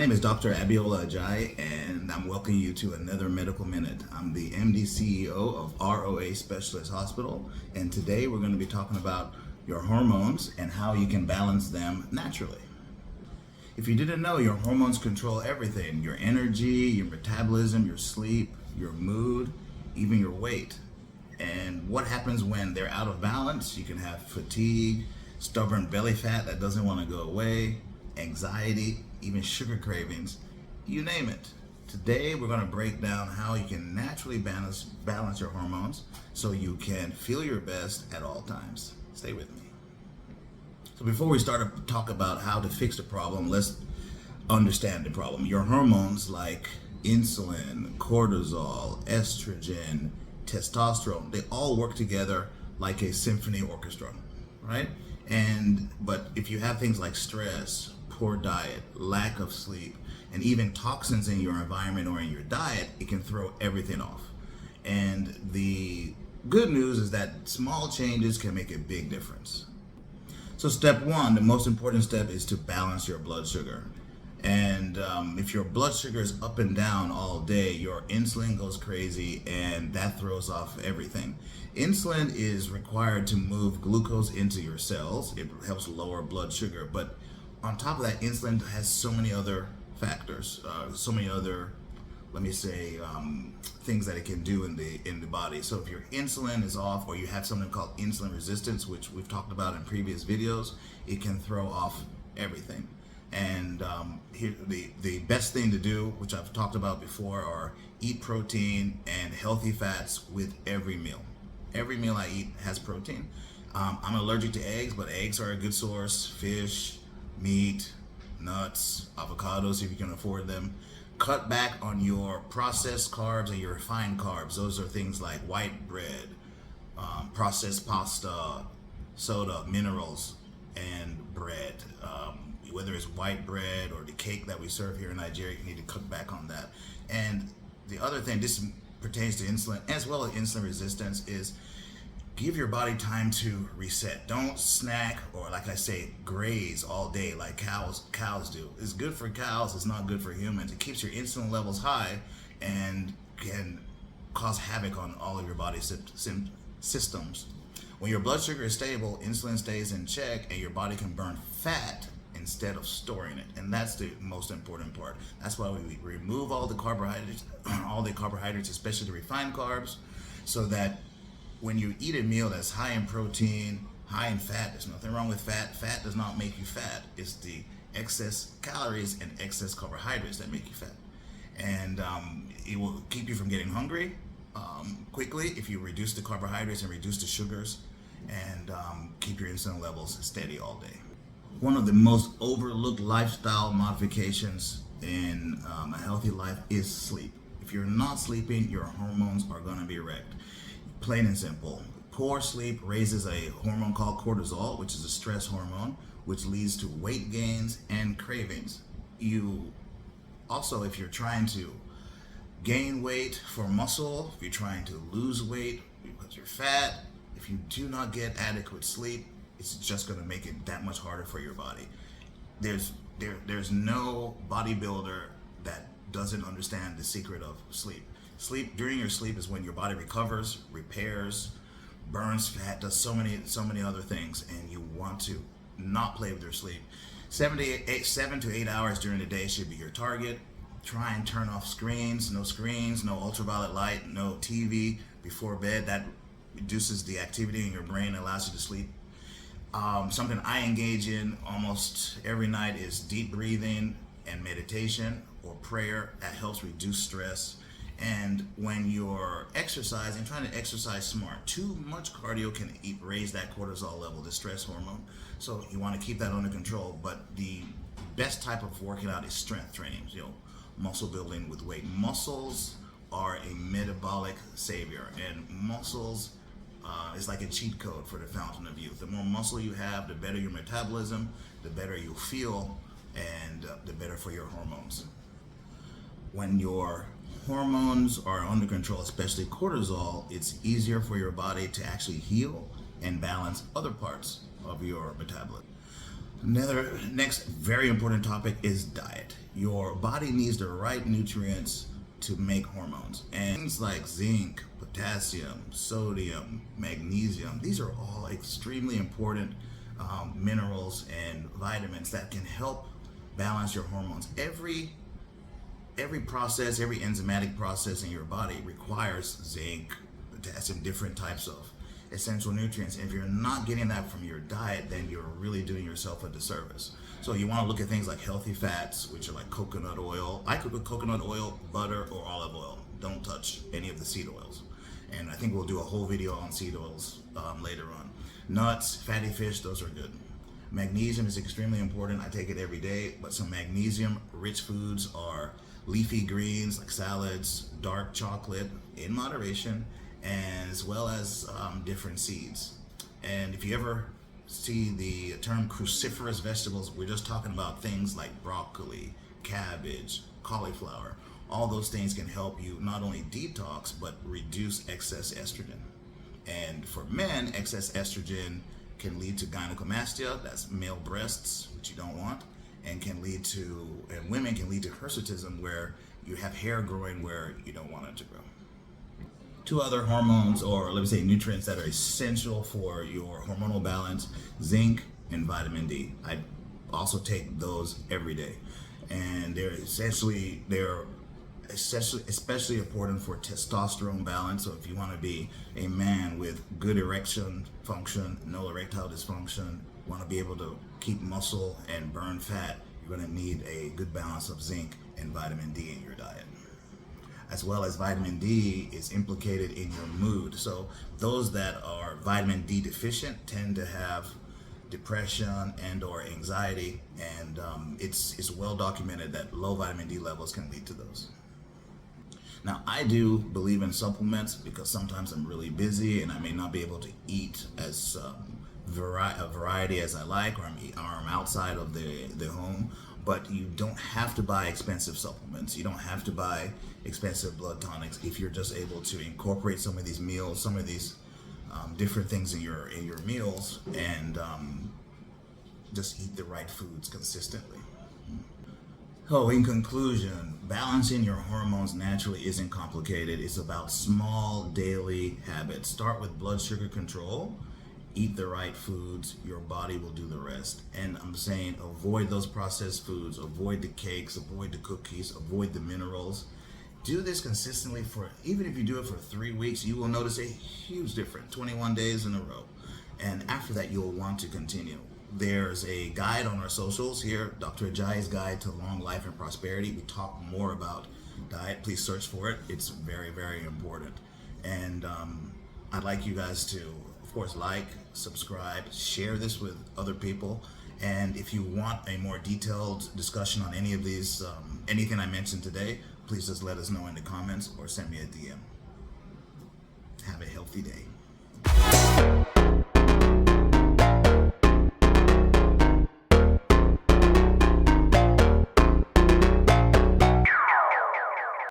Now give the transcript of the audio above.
name is Dr. Abiola Ajayi, and I'm welcoming you to another Medical Minute. I'm the MD CEO of ROA Specialist Hospital, and today we're going to be talking about your hormones and how you can balance them naturally. If you didn't know, your hormones control everything: your energy, your metabolism, your sleep, your mood, even your weight. And what happens when they're out of balance? You can have fatigue, stubborn belly fat that doesn't want to go away, anxiety, even sugar cravings, you name it. Today we're going to break down how you can naturally balance your hormones so you can feel your best at all times. Stay with me. So before we start to talk about how to fix the problem, let's understand the problem. Your hormones like insulin, cortisol, estrogen, testosterone, they all work together like a symphony orchestra, right? But if you have things like stress, poor diet, lack of sleep, and even toxins in your environment or in your diet, it can throw everything off. And the good news is that small changes can make a big difference. So step one, the most important step, is to balance your blood sugar. And if your blood sugar is up and down all day, your insulin goes crazy, and that throws off everything. Insulin is required to move glucose into your cells. It helps lower blood sugar, but on top of that, insulin has so many other factors, so many other, things that it can do in the body. So if your insulin is off, or you have something called insulin resistance, which we've talked about in previous videos, it can throw off everything. And here, the best thing to do, which I've talked about before, are eat protein and healthy fats with every meal. Every meal I eat has protein. I'm allergic to eggs, but eggs are a good source. Fish, meat, nuts, avocados if you can afford them. Cut back on your processed carbs and your refined carbs. Those are things like white bread, processed pasta, soda, minerals, and bread. Whether it's white bread or the cake that we serve here in Nigeria, you need to cut back on that. And the other thing, this pertains to insulin as well as insulin resistance, is give your body time to reset. Don't snack or, like I say, graze all day like cows do. It's good for cows, it's not good for humans. It keeps your insulin levels high and can cause havoc on all of your body systems. When your blood sugar is stable, insulin stays in check, and your body can burn fat instead of storing it. And that's the most important part. That's why we remove all the carbohydrates, especially the refined carbs, so that when you eat a meal that's high in protein, high in fat, there's nothing wrong with fat. Fat does not make you fat. It's the excess calories and excess carbohydrates that make you fat. And it will keep you from getting hungry quickly if you reduce the carbohydrates and reduce the sugars, and keep your insulin levels steady all day. One of the most overlooked lifestyle modifications in a healthy life is sleep. If you're not sleeping, your hormones are going to be wrecked. Plain and simple. Poor sleep raises a hormone called cortisol, which is a stress hormone, which leads to weight gains and cravings. You also, if you're trying to gain weight for muscle, if you're trying to lose weight because you're fat, if you do not get adequate sleep, it's just going to make it that much harder for your body. There's no bodybuilder that doesn't understand the secret of sleep. During your sleep is when your body recovers, repairs, burns fat, does so many other things, and you want to not play with your sleep. 7 to 8 hours during the day should be your target. Try and turn off screens, no ultraviolet light, no TV before bed. That reduces the activity in your brain and allows you to sleep. Something I engage in almost every night is deep breathing and meditation or prayer. That helps reduce stress. And when you're exercising, trying to exercise smart. Too much cardio can raise that cortisol level, the stress hormone. So you want to keep that under control. But the best type of working out is strength training, muscle building with weight. Muscles are a metabolic savior, and muscles is like a cheat code for the fountain of youth. The more muscle you have, the better your metabolism, the better you feel, and the better for your hormones. When your hormones are under control, especially cortisol, it's easier for your body to actually heal and balance other parts of your metabolism. Another next very important topic is diet. Your body needs the right nutrients to make hormones. And things like zinc, potassium, sodium, magnesium, these are all extremely important minerals and vitamins that can help balance your hormones. Every process, every enzymatic process in your body requires zinc, potassium, different types of essential nutrients. And if you're not getting that from your diet, then you're really doing yourself a disservice. So you want to look at things like healthy fats, which are like coconut oil. I cook with coconut oil, butter, or olive oil. Don't touch any of the seed oils. And I think we'll do a whole video on seed oils later on. Nuts, fatty fish, those are good. Magnesium is extremely important. I take it every day, but some magnesium rich foods are leafy greens like salads, dark chocolate in moderation, and as well as different seeds. And if you ever see the term cruciferous vegetables, we're just talking about things like broccoli, cabbage, cauliflower. All those things can help you not only detox, but reduce excess estrogen. And for men, excess estrogen can lead to gynecomastia, that's male breasts, which you don't want, and women can lead to hirsutism, where you have hair growing where you don't want it to grow. Two other hormones, or let me say nutrients, that are essential for your hormonal balance: zinc and vitamin D. I also take those every day, and they're especially important for testosterone balance. So if you want to be a man with good erection function, no erectile dysfunction, want to be able to keep muscle and burn fat, you're going to need a good balance of zinc and vitamin D in your diet. As well as vitamin D is implicated in your mood. So those that are vitamin D deficient tend to have depression and or anxiety, and it's well documented that low vitamin D levels can lead to those. Now, I do believe in supplements because sometimes I'm really busy and I may not be able to eat as a variety as I like, or I'm outside of the home. But you don't have to buy expensive supplements. You don't have to buy expensive blood tonics if you're just able to incorporate some of these meals, some of these different things in your meals, and just eat the right foods consistently. So in conclusion, balancing your hormones naturally isn't complicated. It's about small daily habits. Start with blood sugar control. Eat the right foods, your body will do the rest. And I'm saying avoid those processed foods, avoid the cakes, avoid the cookies, avoid the minerals. Do this consistently even if you do it for 3 weeks, you will notice a huge difference, 21 days in a row. And after that, you'll want to continue. There's a guide on our socials here, Dr. Ajayi's Guide to Long Life and Prosperity. We talk more about diet. Please search for it. It's very, very important. And I'd like you guys to, of course, like, subscribe, share this with other people. And if you want a more detailed discussion on any of these, anything I mentioned today, please just let us know in the comments or send me a DM. Have a healthy day.